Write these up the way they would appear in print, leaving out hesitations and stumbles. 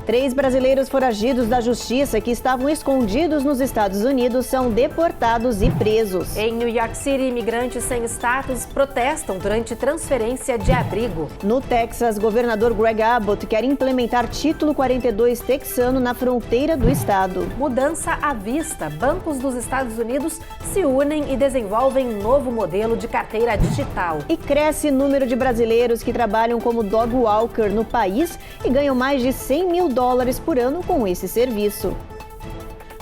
3 brasileiros foragidos da justiça que estavam escondidos nos Estados Unidos são deportados e presos. Em New York City, imigrantes sem status protestam durante transferência de abrigo. No Texas, governador Greg Abbott quer implementar Título 42 texano na fronteira do estado. Mudança à vista. Bancos dos Estados Unidos se unem e desenvolvem novo modelo de carteira digital. E cresce o número de brasileiros que trabalham como dog walker no país e ganham mais de $100 mil por ano com esse serviço.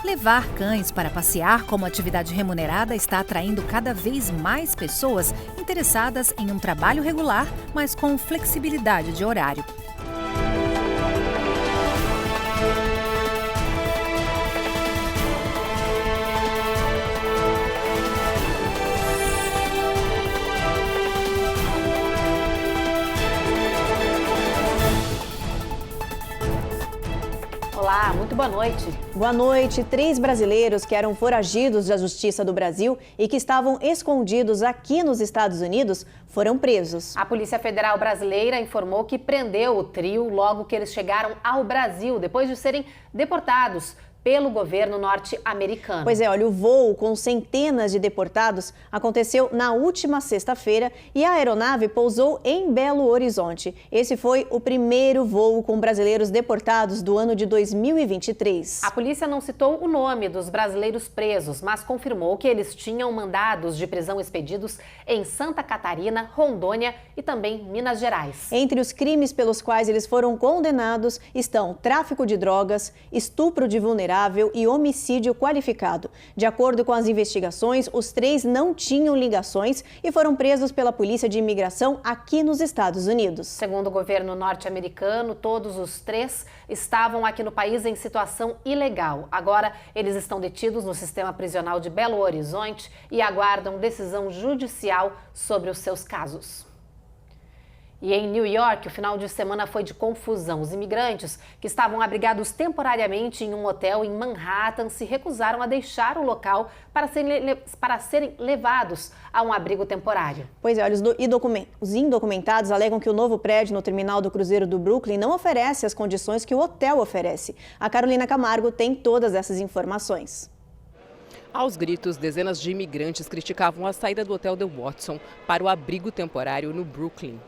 Levar cães para passear como atividade remunerada está atraindo cada vez mais pessoas interessadas em um trabalho regular, mas com flexibilidade de horário. Olá, muito boa noite. Boa noite. 3 brasileiros que eram foragidos da Justiça do Brasil e que estavam escondidos aqui nos Estados Unidos foram presos. A Polícia Federal Brasileira informou que prendeu o trio logo que eles chegaram ao Brasil, depois de serem deportados pelo governo norte-americano. Pois é, olha, o voo com centenas de deportados aconteceu na última sexta-feira e a aeronave pousou em Belo Horizonte. Esse foi o primeiro voo com brasileiros deportados do ano de 2023. A polícia não citou o nome dos brasileiros presos, mas confirmou que eles tinham mandados de prisão expedidos em Santa Catarina, Rondônia e também Minas Gerais. Entre os crimes pelos quais eles foram condenados estão tráfico de drogas, estupro de vulneráveis e homicídio qualificado. De acordo com as investigações, os 3 não tinham ligações e foram presos pela Polícia de Imigração aqui nos Estados Unidos. Segundo o governo norte-americano, todos os 3 estavam aqui no país em situação ilegal. Agora, eles estão detidos no sistema prisional de Belo Horizonte e aguardam decisão judicial sobre os seus casos. E em New York, o final de semana foi de confusão. Os imigrantes que estavam abrigados temporariamente em um hotel em Manhattan se recusaram a deixar o local para serem levados a um abrigo temporário. Pois é, olha, os indocumentados alegam que o novo prédio no terminal do Cruzeiro do Brooklyn não oferece as condições que o hotel oferece. A Carolina Camargo tem todas essas informações. Aos gritos, dezenas de imigrantes criticavam a saída do hotel The Watson para o abrigo temporário no Brooklyn.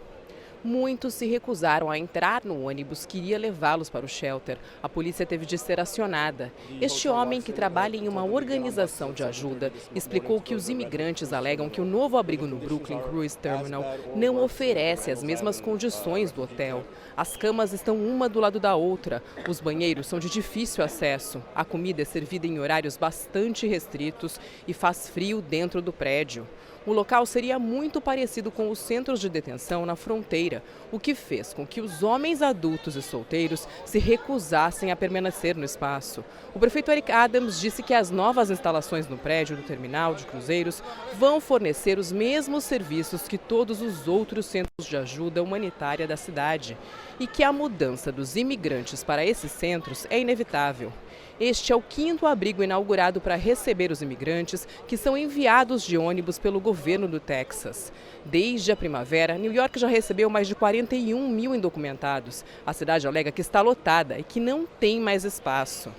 Muitos se recusaram a entrar no ônibus que iria levá-los para o shelter. A polícia teve de ser acionada. Este homem, que trabalha em uma organização de ajuda, explicou que os imigrantes alegam que o novo abrigo no Brooklyn Cruise Terminal não oferece as mesmas condições do hotel. As camas estão uma do lado da outra. Os banheiros são de difícil acesso. A comida é servida em horários bastante restritos e faz frio dentro do prédio. O local seria muito parecido com os centros de detenção na fronteira, o que fez com que os homens adultos e solteiros se recusassem a permanecer no espaço. O prefeito Eric Adams disse que as novas instalações no prédio do terminal de cruzeiros vão fornecer os mesmos serviços que todos os outros centros de ajuda humanitária da cidade e que a mudança dos imigrantes para esses centros é inevitável. Este é o 5º abrigo inaugurado para receber os imigrantes que são enviados de ônibus pelo governo do Texas. Desde a primavera, New York já recebeu mais de 41 mil indocumentados. A cidade alega que está lotada e que não tem mais espaço.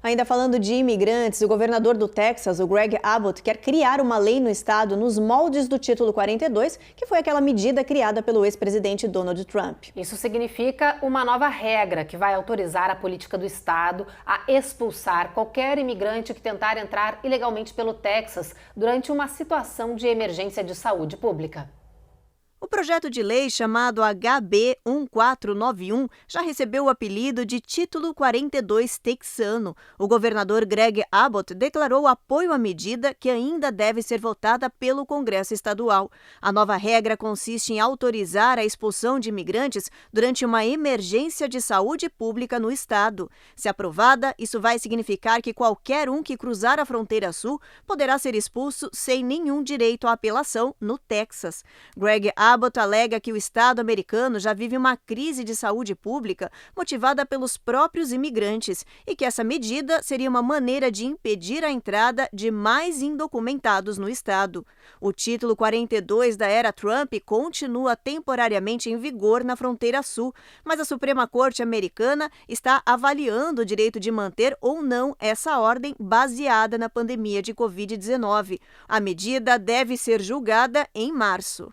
Ainda falando de imigrantes, o governador do Texas, o Greg Abbott, quer criar uma lei no estado nos moldes do Título 42, que foi aquela medida criada pelo ex-presidente Donald Trump. Isso significa uma nova regra que vai autorizar a política do estado a expulsar qualquer imigrante que tentar entrar ilegalmente pelo Texas durante uma situação de emergência de saúde pública. O projeto de lei, chamado HB 1491, já recebeu o apelido de Título 42 texano. O governador Greg Abbott declarou apoio à medida, que ainda deve ser votada pelo Congresso Estadual. A nova regra consiste em autorizar a expulsão de imigrantes durante uma emergência de saúde pública no estado. Se aprovada, isso vai significar que qualquer um que cruzar a fronteira sul poderá ser expulso sem nenhum direito à apelação no Texas. Greg Abbott Abbott alega que o Estado americano já vive uma crise de saúde pública motivada pelos próprios imigrantes e que essa medida seria uma maneira de impedir a entrada de mais indocumentados no Estado. O título 42 da era Trump continua temporariamente em vigor na fronteira sul, mas a Suprema Corte americana está avaliando o direito de manter ou não essa ordem baseada na pandemia de Covid-19. A medida deve ser julgada em março.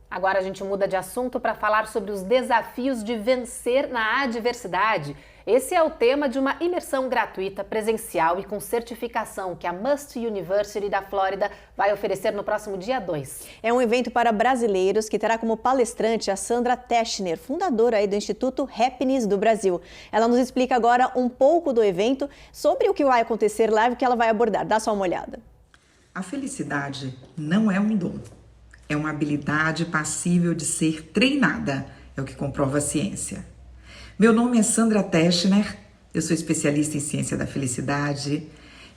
Agora a gente muda de assunto para falar sobre os desafios de vencer na adversidade. Esse é o tema de uma imersão gratuita, presencial e com certificação que a Must University da Flórida vai oferecer no próximo dia 2. É um evento para brasileiros que terá como palestrante a Sandra Teschner, fundadora do Instituto Happiness do Brasil. Ela nos explica agora um pouco do evento, sobre o que vai acontecer lá e o que ela vai abordar. Dá só uma olhada. A felicidade não é um dom. É uma habilidade passível de ser treinada, é o que comprova a ciência. Meu nome é Sandra Teschner, eu sou especialista em ciência da felicidade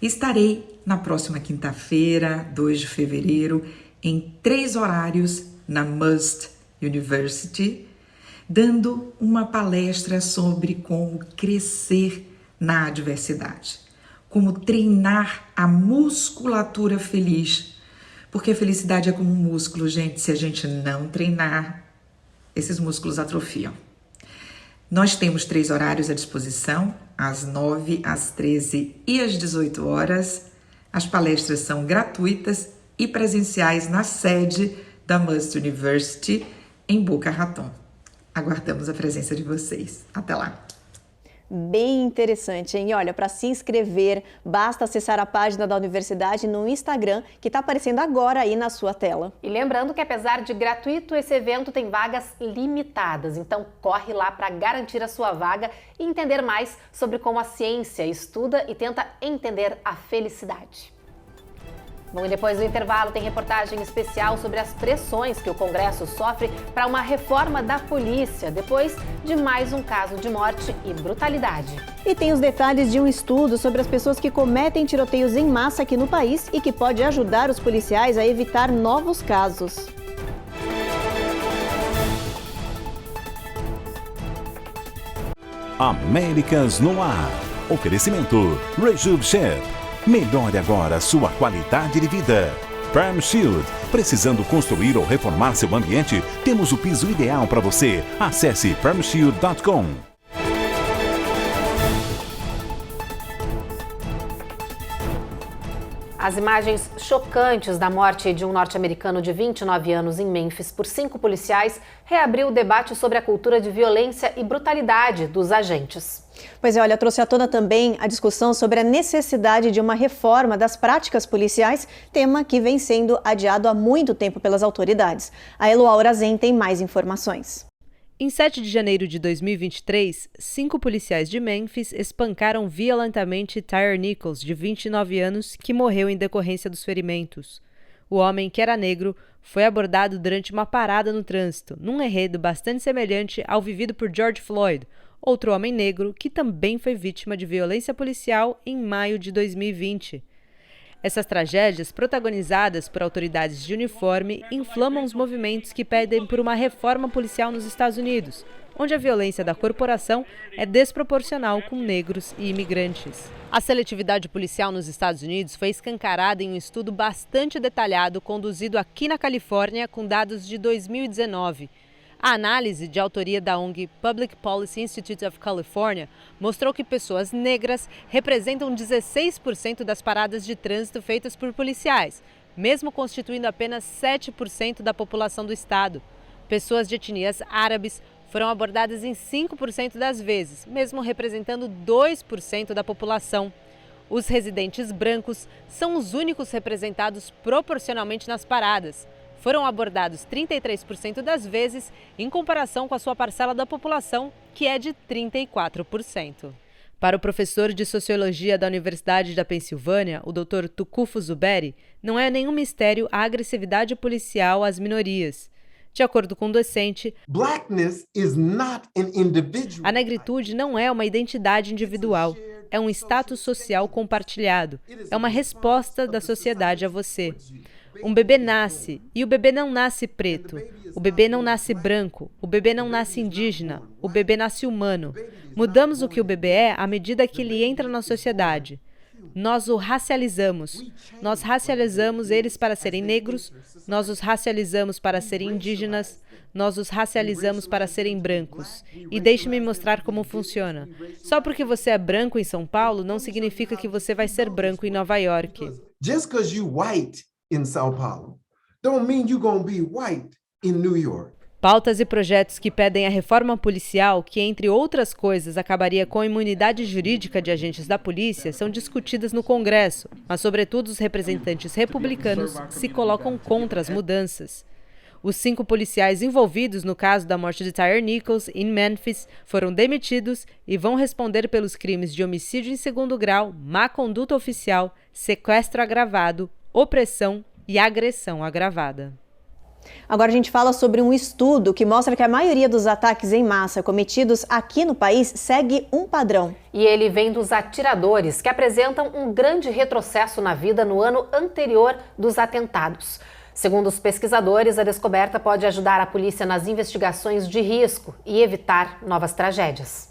e estarei na próxima quinta-feira, 2 de fevereiro, em 3 horários na Must University, dando uma palestra sobre como crescer na adversidade, como treinar a musculatura feliz. Porque a felicidade é como um músculo, gente. Se a gente não treinar, esses músculos atrofiam. Nós temos 3 horários à disposição, às 9, às 13 e às 18 horas. As palestras são gratuitas e presenciais na sede da Must University, em Boca Raton. Aguardamos a presença de vocês. Até lá! Bem interessante, hein? E olha, para se inscrever, basta acessar a página da universidade no Instagram, que está aparecendo agora aí na sua tela. E lembrando que apesar de gratuito, esse evento tem vagas limitadas, então corre lá para garantir a sua vaga e entender mais sobre como a ciência estuda e tenta entender a felicidade. Bom, e depois do intervalo tem reportagem especial sobre as pressões que o Congresso sofre para uma reforma da polícia, depois de mais um caso de morte e brutalidade. E tem os detalhes de um estudo sobre as pessoas que cometem tiroteios em massa aqui no país e que pode ajudar os policiais a evitar novos casos. Américas no ar. Oferecimento Rejuve Shep. Melhore agora sua qualidade de vida. Perm Shield. Precisando construir ou reformar seu ambiente? Temos o piso ideal para você. Acesse permshield.com. As imagens chocantes da morte de um norte-americano de 29 anos em Memphis por 5 policiais reabriu o debate sobre a cultura de violência e brutalidade dos agentes. Pois é, olha, trouxe à tona também a discussão sobre a necessidade de uma reforma das práticas policiais, tema que vem sendo adiado há muito tempo pelas autoridades. A Eloá Orazen tem mais informações. Em 7 de janeiro de 2023, 5 policiais de Memphis espancaram violentamente Tyre Nichols, de 29 anos, que morreu em decorrência dos ferimentos. O homem, que era negro, foi abordado durante uma parada no trânsito, num enredo bastante semelhante ao vivido por George Floyd, outro homem negro que também foi vítima de violência policial em maio de 2020. Essas tragédias, protagonizadas por autoridades de uniforme, inflamam os movimentos que pedem por uma reforma policial nos Estados Unidos, onde a violência da corporação é desproporcional com negros e imigrantes. A seletividade policial nos Estados Unidos foi escancarada em um estudo bastante detalhado conduzido aqui na Califórnia com dados de 2019. A análise, de autoria da ONG Public Policy Institute of California, mostrou que pessoas negras representam 16% das paradas de trânsito feitas por policiais, mesmo constituindo apenas 7% da população do estado. Pessoas de etnias árabes foram abordadas em 5% das vezes, mesmo representando 2% da população. Os residentes brancos são os únicos representados proporcionalmente nas paradas. Foram abordados 33% das vezes, em comparação com a sua parcela da população, que é de 34%. Para o professor de Sociologia da Universidade da Pensilvânia, o Dr. Tukufu Zuberi, não é nenhum mistério a agressividade policial às minorias. De acordo com o docente, a negritude não é uma identidade individual, é um status social compartilhado, é uma resposta da sociedade a você. Um bebê nasce, e o bebê não nasce preto. O bebê não nasce branco. O bebê não nasce indígena. O bebê nasce humano. Mudamos o que o bebê é à medida que ele entra na sociedade. Nós o racializamos. Nós racializamos eles para serem negros. Nós os racializamos para serem indígenas. Nós os racializamos para serem brancos. E deixe-me mostrar como funciona. Só porque você é branco em São Paulo, não significa que você vai ser branco em Nova York. Just because you white in São Paulo, don't mean you're gonna be white in New York. Pautas e projetos que pedem a reforma policial, que, entre outras coisas, acabaria com a imunidade jurídica de agentes da polícia, são discutidas no Congresso, mas, sobretudo, os representantes republicanos se colocam contra as mudanças. Os 5 policiais envolvidos no caso da morte de Tyre Nichols, em Memphis, foram demitidos e vão responder pelos crimes de homicídio em segundo grau, má conduta oficial, sequestro agravado, opressão e agressão agravada. Agora a gente fala sobre um estudo que mostra que a maioria dos ataques em massa cometidos aqui no país segue um padrão. E ele vem dos atiradores, que apresentam um grande retrocesso na vida no ano anterior dos atentados. Segundo os pesquisadores, a descoberta pode ajudar a polícia nas investigações de risco e evitar novas tragédias.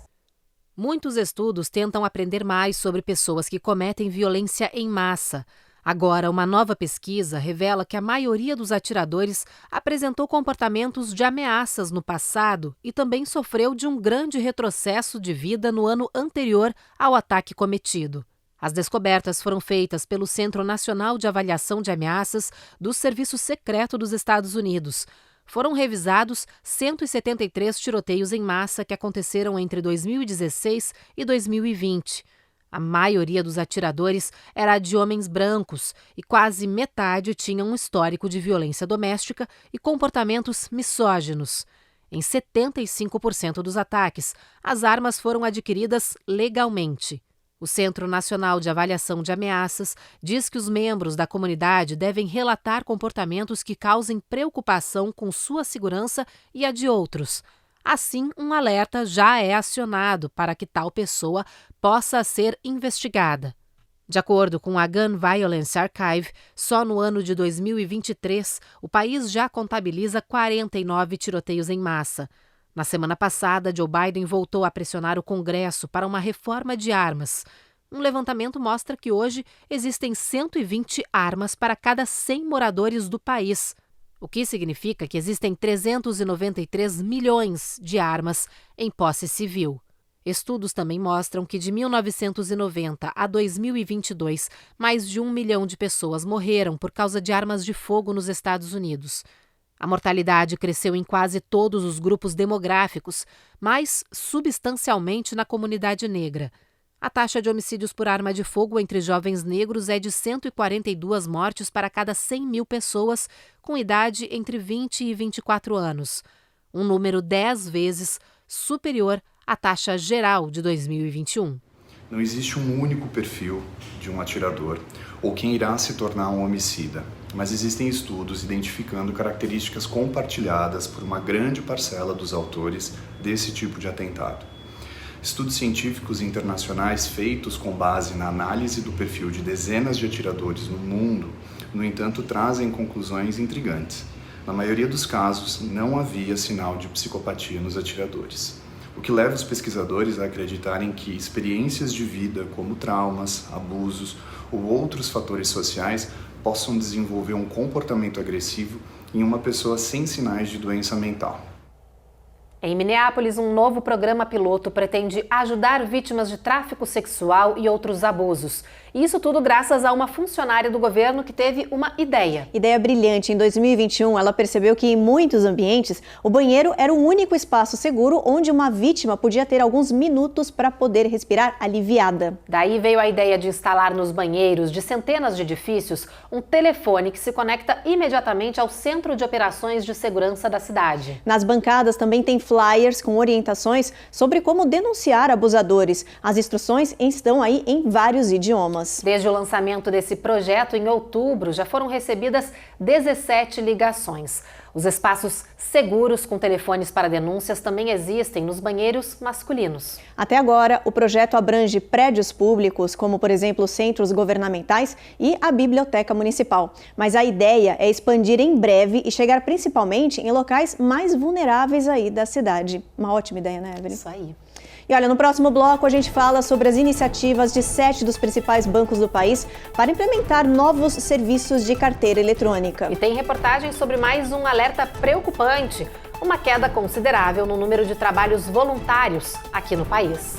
Muitos estudos tentam aprender mais sobre pessoas que cometem violência em massa. Agora, uma nova pesquisa revela que a maioria dos atiradores apresentou comportamentos de ameaças no passado e também sofreu de um grande retrocesso de vida no ano anterior ao ataque cometido. As descobertas foram feitas pelo Centro Nacional de Avaliação de Ameaças do Serviço Secreto dos Estados Unidos. Foram revisados 173 tiroteios em massa que aconteceram entre 2016 e 2020. A maioria dos atiradores era de homens brancos e quase metade tinham um histórico de violência doméstica e comportamentos misóginos. Em 75% dos ataques, as armas foram adquiridas legalmente. O Centro Nacional de Avaliação de Ameaças diz que os membros da comunidade devem relatar comportamentos que causem preocupação com sua segurança e a de outros. Assim, um alerta já é acionado para que tal pessoa possa ser investigada. De acordo com a Gun Violence Archive, só no ano de 2023, o país já contabiliza 49 tiroteios em massa. Na semana passada, Joe Biden voltou a pressionar o Congresso para uma reforma de armas. Um levantamento mostra que hoje existem 120 armas para cada 100 moradores do país, o que significa que existem 393 milhões de armas em posse civil. Estudos também mostram que de 1990 a 2022, mais de 1 milhão de pessoas morreram por causa de armas de fogo nos Estados Unidos. A mortalidade cresceu em quase todos os grupos demográficos, mas substancialmente na comunidade negra. A taxa de homicídios por arma de fogo entre jovens negros é de 142 mortes para cada 100 mil pessoas com idade entre 20 e 24 anos, um número 10 vezes superior à taxa geral de 2021. Não existe um único perfil de um atirador ou quem irá se tornar um homicida, mas existem estudos identificando características compartilhadas por uma grande parcela dos autores desse tipo de atentado. Estudos científicos internacionais feitos com base na análise do perfil de dezenas de atiradores no mundo, no entanto, trazem conclusões intrigantes. Na maioria dos casos, não havia sinal de psicopatia nos atiradores, o que leva os pesquisadores a acreditarem que experiências de vida como traumas, abusos ou outros fatores sociais possam desenvolver um comportamento agressivo em uma pessoa sem sinais de doença mental. Em Minneapolis, um novo programa piloto pretende ajudar vítimas de tráfico sexual e outros abusos. Isso tudo graças a uma funcionária do governo que teve uma ideia. Ideia brilhante. Em 2021, ela percebeu que em muitos ambientes, o banheiro era o único espaço seguro onde uma vítima podia ter alguns minutos para poder respirar aliviada. Daí veio a ideia de instalar nos banheiros de centenas de edifícios um telefone que se conecta imediatamente ao Centro de Operações de Segurança da cidade. Nas bancadas também tem flyers com orientações sobre como denunciar abusadores. As instruções estão aí em vários idiomas. Thomas. Desde o lançamento desse projeto, em outubro, já foram recebidas 17 ligações. Os espaços seguros com telefones para denúncias também existem nos banheiros masculinos. Até agora, o projeto abrange prédios públicos, como, por exemplo, centros governamentais e a Biblioteca Municipal. Mas a ideia é expandir em breve e chegar principalmente em locais mais vulneráveis aí da cidade. Uma ótima ideia, né, Evelyn? Isso aí. E olha, no próximo bloco a gente fala sobre as iniciativas de 7 dos principais bancos do país para implementar novos serviços de carteira eletrônica. E tem reportagem sobre mais um alerta preocupante, uma queda considerável no número de trabalhos voluntários aqui no país.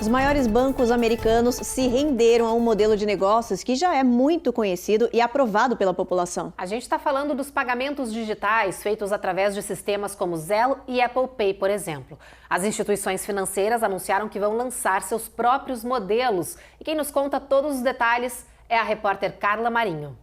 Os maiores bancos americanos se renderam a um modelo de negócios que já é muito conhecido e aprovado pela população. A gente está falando dos pagamentos digitais feitos através de sistemas como Zelle e Apple Pay, por exemplo. As instituições financeiras anunciaram que vão lançar seus próprios modelos. E quem nos conta todos os detalhes é a repórter Carla Marinho.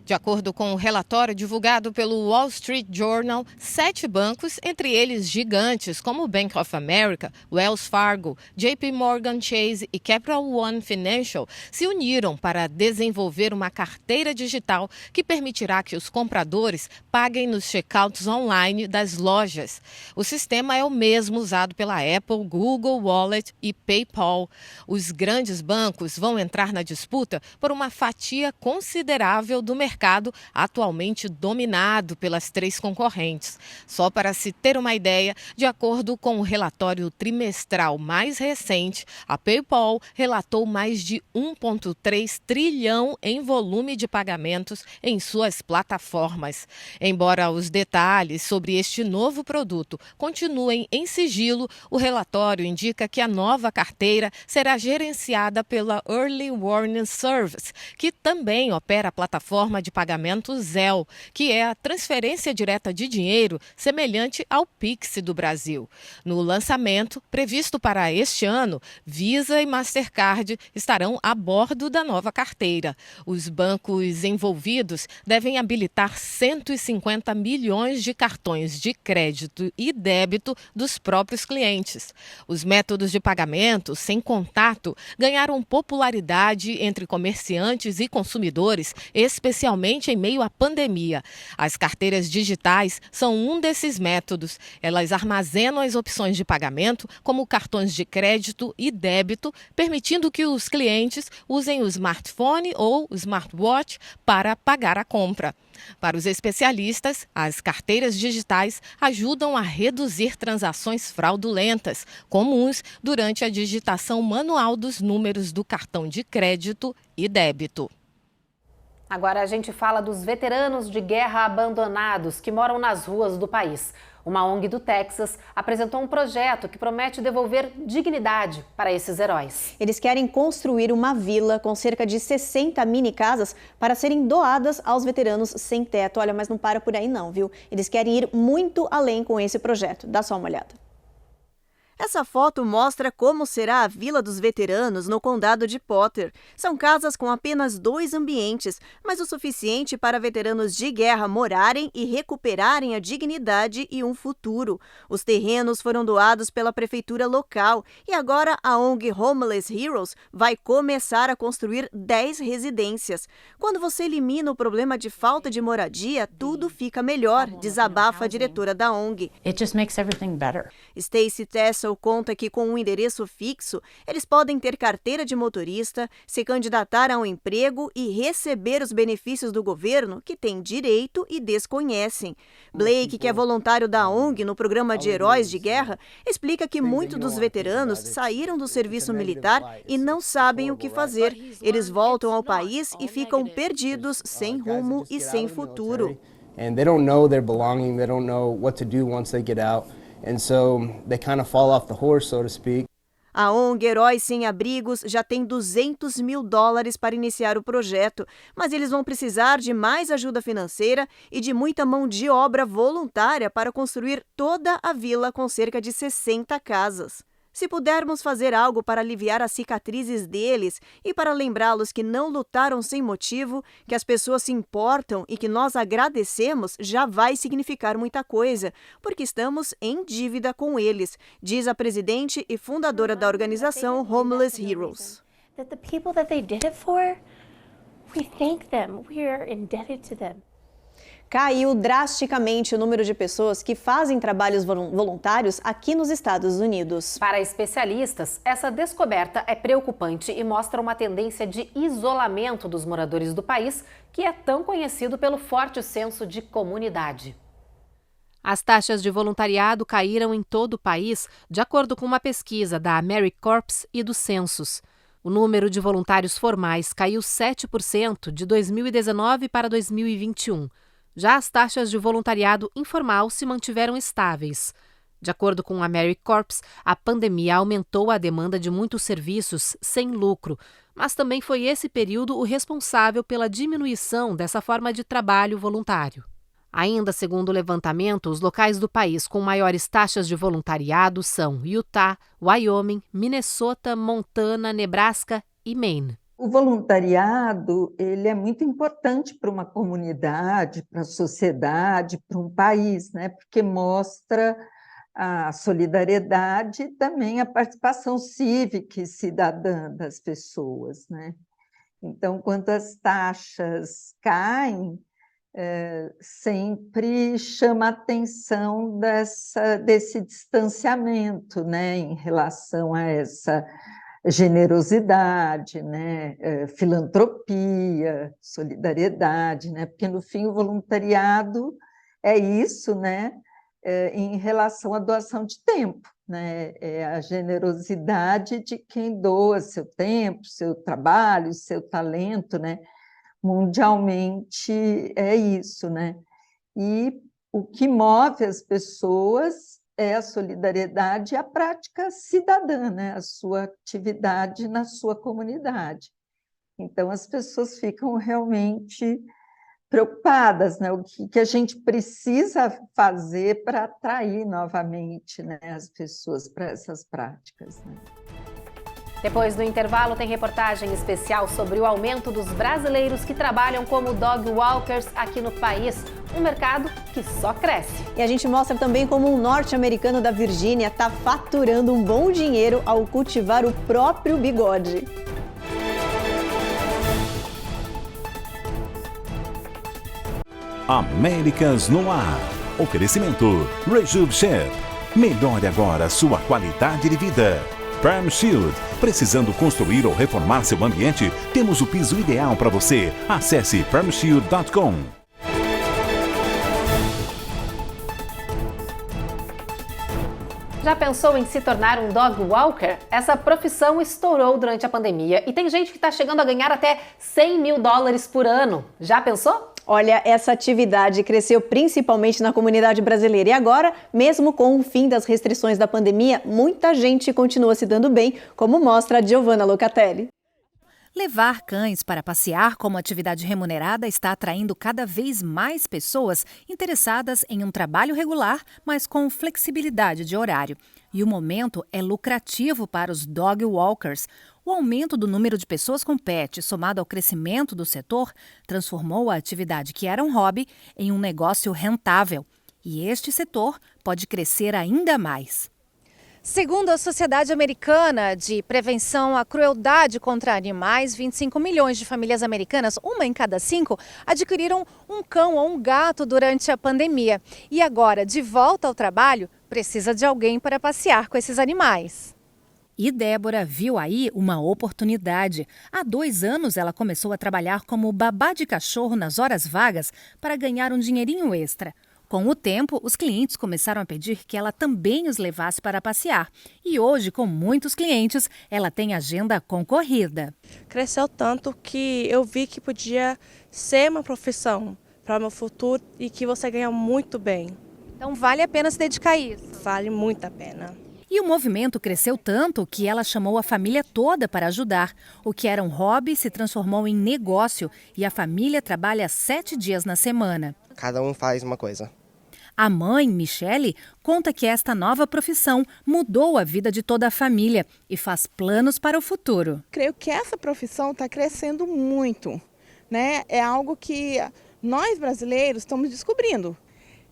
De acordo com o relatório divulgado pelo Wall Street Journal, 7 bancos, entre eles gigantes como o Bank of America, Wells Fargo, JP Morgan Chase e Capital One Financial, se uniram para desenvolver uma carteira digital que permitirá que os compradores paguem nos checkouts online das lojas. O sistema é o mesmo usado pela Apple, Google Wallet e PayPal. Os grandes bancos vão entrar na disputa por uma fatia considerável do mercado atualmente dominado pelas 3 concorrentes. Só para se ter uma ideia, de acordo com o relatório trimestral mais recente, a PayPal relatou mais de 1,3 trilhão em volume de pagamentos em suas plataformas. Embora os detalhes sobre este novo produto continuem em sigilo, o relatório indica que a nova carteira será gerenciada pela Early Warning Service, que também opera a plataforma de pagamento Zelle, que é a transferência direta de dinheiro semelhante ao Pix do Brasil. No lançamento, previsto para este ano, Visa e Mastercard estarão a bordo da nova carteira. Os bancos envolvidos devem habilitar 150 milhões de cartões de crédito e débito dos próprios clientes. Os métodos de pagamento sem contato ganharam popularidade entre comerciantes e consumidores, especialmente em meio à pandemia. As carteiras digitais são um desses métodos. Elas armazenam as opções de pagamento, como cartões de crédito e débito, permitindo que os clientes usem o smartphone ou o smartwatch para pagar a compra. Para os especialistas, as carteiras digitais ajudam a reduzir transações fraudulentas, comuns durante a digitação manual dos números do cartão de crédito e débito. Agora a gente fala dos veteranos de guerra abandonados que moram nas ruas do país. Uma ONG do Texas apresentou um projeto que promete devolver dignidade para esses heróis. Eles querem construir uma vila com cerca de 60 mini-casas para serem doadas aos veteranos sem teto. Olha, mas não para por aí não, viu? Eles querem ir muito além com esse projeto. Dá só uma olhada. Essa foto mostra como será a Vila dos Veteranos no condado de Potter. São casas com apenas 2 ambientes, mas o suficiente para veteranos de guerra morarem e recuperarem a dignidade e um futuro. Os terrenos foram doados pela prefeitura local e agora a ONG Homeless Heroes vai começar a construir 10 residências. Quando você elimina o problema de falta de moradia, tudo fica melhor, desabafa a diretora da ONG. It just makes everything better. Stacey Tessel conta que com um endereço fixo, eles podem ter carteira de motorista, se candidatar a um emprego e receber os benefícios do governo que têm direito e desconhecem. Blake, que é voluntário da ONG no programa de heróis de guerra, explica que muitos dos veteranos saíram do serviço militar e não sabem o que fazer. Eles voltam ao país e ficam perdidos, sem rumo e sem futuro. And they don't know their belonging, they don't know what to do once they get out. And so they kind of fall off the horse, so to speak. A ONG Heróis Sem Abrigos já tem $200 mil para iniciar o projeto, mas eles vão precisar de mais ajuda financeira e de muita mão de obra voluntária para construir toda a vila com cerca de 60 casas. Se pudermos fazer algo para aliviar as cicatrizes deles e para lembrá-los que não lutaram sem motivo, que as pessoas se importam e que nós agradecemos, já vai significar muita coisa, porque estamos em dívida com eles, diz a presidente e fundadora da organização Homeless Heroes. That the people that they did it for, we thank them. We are indebted to them. Caiu drasticamente o número de pessoas que fazem trabalhos voluntários aqui nos Estados Unidos. Para especialistas, essa descoberta é preocupante e mostra uma tendência de isolamento dos moradores do país, que é tão conhecido pelo forte senso de comunidade. As taxas de voluntariado caíram em todo o país, de acordo com uma pesquisa da AmeriCorps e do Census. O número de voluntários formais caiu 7% de 2019 para 2021. Já as taxas de voluntariado informal se mantiveram estáveis. De acordo com a AmeriCorps, a pandemia aumentou a demanda de muitos serviços sem lucro, mas também foi esse período o responsável pela diminuição dessa forma de trabalho voluntário. Ainda segundo o levantamento, os locais do país com maiores taxas de voluntariado são Utah, Wyoming, Minnesota, Montana, Nebraska e Maine. O voluntariado ele é muito importante para uma comunidade, para a sociedade, para um país, né? Porque mostra a solidariedade e também a participação cívica e cidadã das pessoas, né? Então, quando as taxas caem, sempre chama a atenção desse distanciamento, né? Em relação a essa generosidade, né, filantropia, solidariedade, né, porque no fim o voluntariado é isso, né, em relação à doação de tempo, né, é a generosidade de quem doa seu tempo, seu trabalho, seu talento, né, mundialmente é isso, né, e o que move as pessoas é a solidariedade e a prática cidadã, né? A sua atividade na sua comunidade. Então, as pessoas ficam realmente preocupadas, né? O que a gente precisa fazer para atrair novamente, né, as pessoas para essas práticas, né? Depois do intervalo, tem reportagem especial sobre o aumento dos brasileiros que trabalham como dog walkers aqui no país, um mercado que só cresce. E a gente mostra também como um norte-americano da Virgínia está faturando um bom dinheiro ao cultivar o próprio bigode. Américas no Ar. Oferecimento Rejuve Chef. Melhore agora sua qualidade de vida. Perm Shield. Precisando construir ou reformar seu ambiente? Temos o piso ideal para você. Acesse permshield.com. Já pensou em se tornar um dog walker? Essa profissão estourou durante a pandemia e tem gente que está chegando a ganhar até $100 mil por ano. Já pensou? Olha, essa atividade cresceu principalmente na comunidade brasileira e agora, mesmo com o fim das restrições da pandemia, muita gente continua se dando bem, como mostra a Giovanna Locatelli. Levar cães para passear como atividade remunerada está atraindo cada vez mais pessoas interessadas em um trabalho regular, mas com flexibilidade de horário. E o momento é lucrativo para os dog walkers. O aumento do número de pessoas com pet, somado ao crescimento do setor, transformou a atividade que era um hobby em um negócio rentável. E este setor pode crescer ainda mais. Segundo a Sociedade Americana de Prevenção à Crueldade contra Animais, 25 milhões de famílias americanas, uma em cada 5, adquiriram um cão ou um gato durante a pandemia. E agora, de volta ao trabalho, precisa de alguém para passear com esses animais. E Débora viu aí uma oportunidade. Há 2 anos ela começou a trabalhar como babá de cachorro nas horas vagas para ganhar um dinheirinho extra. Com o tempo, os clientes começaram a pedir que ela também os levasse para passear. E hoje, com muitos clientes, ela tem agenda concorrida. Cresceu tanto que eu vi que podia ser uma profissão para o meu futuro e que você ganha muito bem. Então vale a pena se dedicar a isso? Vale muito a pena. E o movimento cresceu tanto que ela chamou a família toda para ajudar. O que era um hobby se transformou em negócio e a família trabalha 7 dias na semana. Cada um faz uma coisa. A mãe, Michele, conta que esta nova profissão mudou a vida de toda a família e faz planos para o futuro. Creio que essa profissão está crescendo muito, né? É algo que nós brasileiros estamos descobrindo.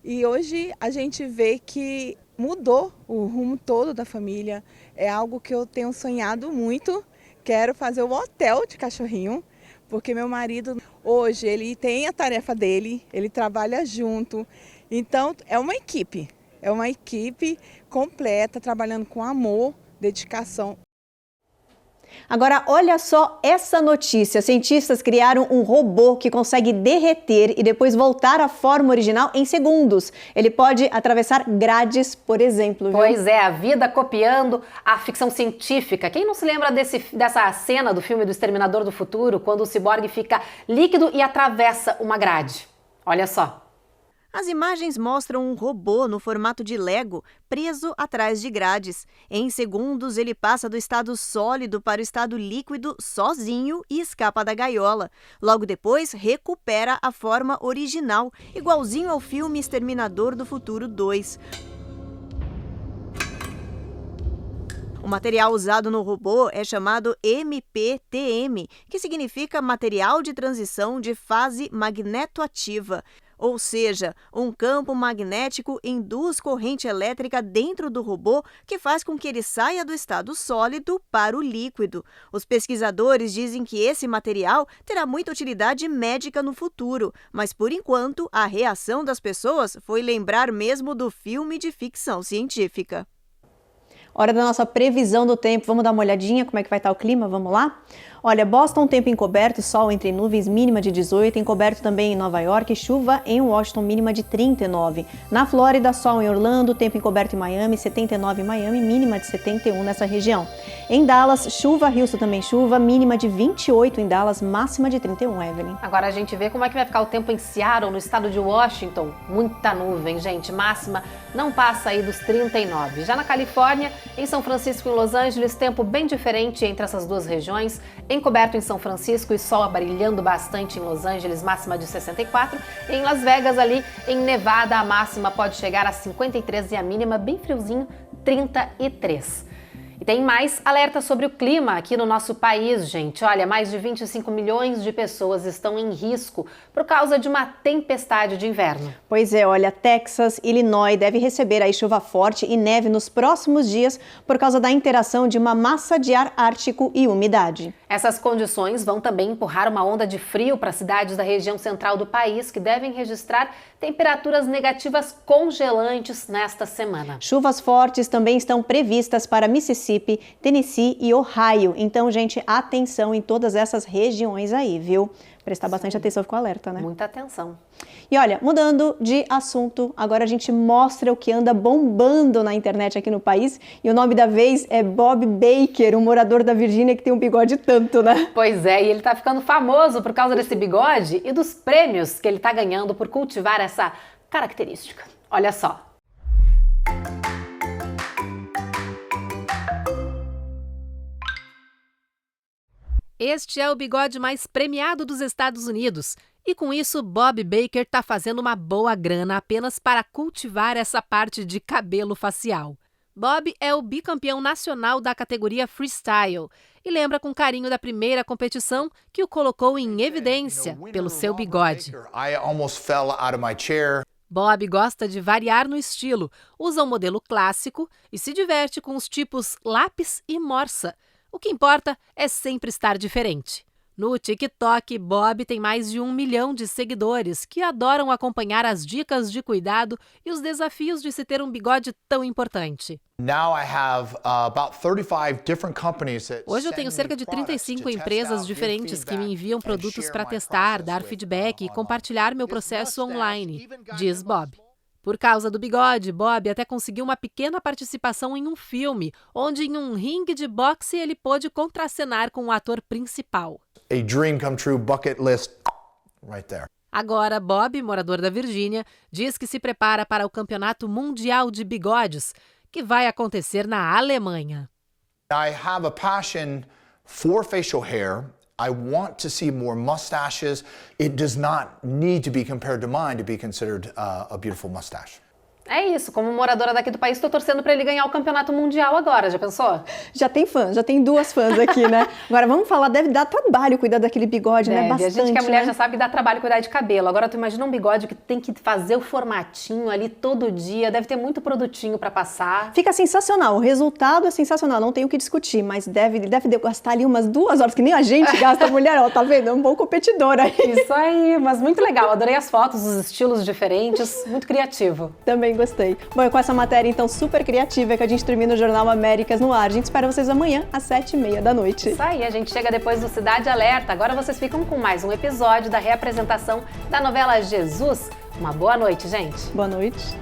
E hoje a gente vê que mudou o rumo todo da família. É algo que eu tenho sonhado muito. Quero fazer um hotel de cachorrinho, porque meu marido hoje ele tem a tarefa dele, ele trabalha junto. Então é uma equipe completa, trabalhando com amor, dedicação. Agora, olha só essa notícia. Cientistas criaram um robô que consegue derreter e depois voltar à forma original em segundos. Ele pode atravessar grades, por exemplo. Viu? Pois é, a vida copiando a ficção científica. Quem não se lembra dessa cena do filme do Exterminador do Futuro, quando o ciborgue fica líquido e atravessa uma grade? Olha só. As imagens mostram um robô no formato de Lego preso atrás de grades. Em segundos, ele passa do estado sólido para o estado líquido sozinho e escapa da gaiola. Logo depois, recupera a forma original, igualzinho ao filme Exterminador do Futuro 2. O material usado no robô é chamado MPTM, que significa Material de Transição de Fase Magnetoativa. Ou seja, um campo magnético induz corrente elétrica dentro do robô que faz com que ele saia do estado sólido para o líquido. Os pesquisadores dizem que esse material terá muita utilidade médica no futuro, mas por enquanto a reação das pessoas foi lembrar mesmo do filme de ficção científica. Hora da nossa previsão do tempo. Vamos dar uma olhadinha como é que vai estar o clima? Vamos lá? Olha, Boston, tempo encoberto, sol entre nuvens, mínima de 18, encoberto também em Nova York, chuva em Washington, mínima de 39. Na Flórida, sol em Orlando, tempo encoberto em Miami, 79 em Miami, mínima de 71 nessa região. Em Dallas, chuva, Houston também chuva, mínima de 28 em Dallas, máxima de 31, Evelyn. Agora a gente vê como é que vai ficar o tempo em Seattle, no estado de Washington. Muita nuvem, gente, máxima não passa aí dos 39. Já na Califórnia, em São Francisco e Los Angeles, tempo bem diferente entre essas duas regiões. Encoberto em São Francisco e sol brilhando bastante em Los Angeles, máxima de 64. Em Las Vegas, ali em Nevada, a máxima pode chegar a 53 e a mínima, bem friozinho, 33. E tem mais alerta sobre o clima aqui no nosso país, gente. Olha, mais de 25 milhões de pessoas estão em risco por causa de uma tempestade de inverno. Pois é, olha, Texas, Illinois deve receber aí chuva forte e neve nos próximos dias por causa da interação de uma massa de ar ártico e umidade. Essas condições vão também empurrar uma onda de frio para cidades da região central do país, que devem registrar temperaturas negativas congelantes nesta semana. Chuvas fortes também estão previstas para Mississippi, Tennessee e Ohio. Então, gente, atenção em todas essas regiões aí, viu? Prestar bastante atenção, ficou alerta, né? Muita atenção. E olha, mudando de assunto, agora a gente mostra o que anda bombando na internet aqui no país. E o nome da vez é Bob Baker, um morador da Virgínia que tem um bigode tanto, né? Pois é, e ele tá ficando famoso por causa desse bigode e dos prêmios que ele tá ganhando por cultivar essa característica. Olha só. Este é o bigode mais premiado dos Estados Unidos. E com isso, Bob Baker está fazendo uma boa grana apenas para cultivar essa parte de cabelo facial. Bob é o bicampeão nacional da categoria Freestyle e lembra com carinho da primeira competição que o colocou em evidência pelo seu bigode. Bob gosta de variar no estilo, usa um modelo clássico e se diverte com os tipos lápis e morsa. O que importa é sempre estar diferente. No TikTok, Bob tem mais de 1 milhão de seguidores que adoram acompanhar as dicas de cuidado e os desafios de se ter um bigode tão importante. Hoje eu tenho cerca de 35 empresas diferentes que me enviam produtos para testar, dar feedback e compartilhar meu processo online, diz Bob. Por causa do bigode, Bob até conseguiu uma pequena participação em um filme, onde em um ringue de boxe ele pôde contracenar com o ator principal. A dream come true bucket list right there. Agora, Bob, morador da Virgínia, diz que se prepara para o Campeonato Mundial de Bigodes, que vai acontecer na Alemanha. I have a passion for facial hair. I want to see more mustaches. It does not need to be compared to mine to be considered a beautiful mustache. É isso, como moradora daqui do país, tô torcendo pra ele ganhar o campeonato mundial agora, já pensou? Já tem fã, já tem 2 fãs aqui, né? Agora vamos falar, deve dar trabalho cuidar daquele bigode, né? Bastante, a gente que é mulher né? já sabe que dá trabalho cuidar de cabelo. Agora tu imagina um bigode que tem que fazer o formatinho ali todo dia, deve ter muito produtinho pra passar. Fica sensacional, o resultado é sensacional, não tem o que discutir, mas deve gastar ali umas 2 horas, que nem a gente gasta, mulher, ó, tá vendo? É um bom competidor aí. Isso aí, mas muito legal, adorei as fotos, os estilos diferentes, muito criativo. Também gostei. Bom, e com essa matéria então super criativa que a gente termina o Jornal Américas no ar. A gente espera vocês amanhã às 7h30 da noite. Isso aí, a gente chega depois do Cidade Alerta. Agora vocês ficam com mais um episódio da reapresentação da novela Jesus. Uma boa noite, gente. Boa noite.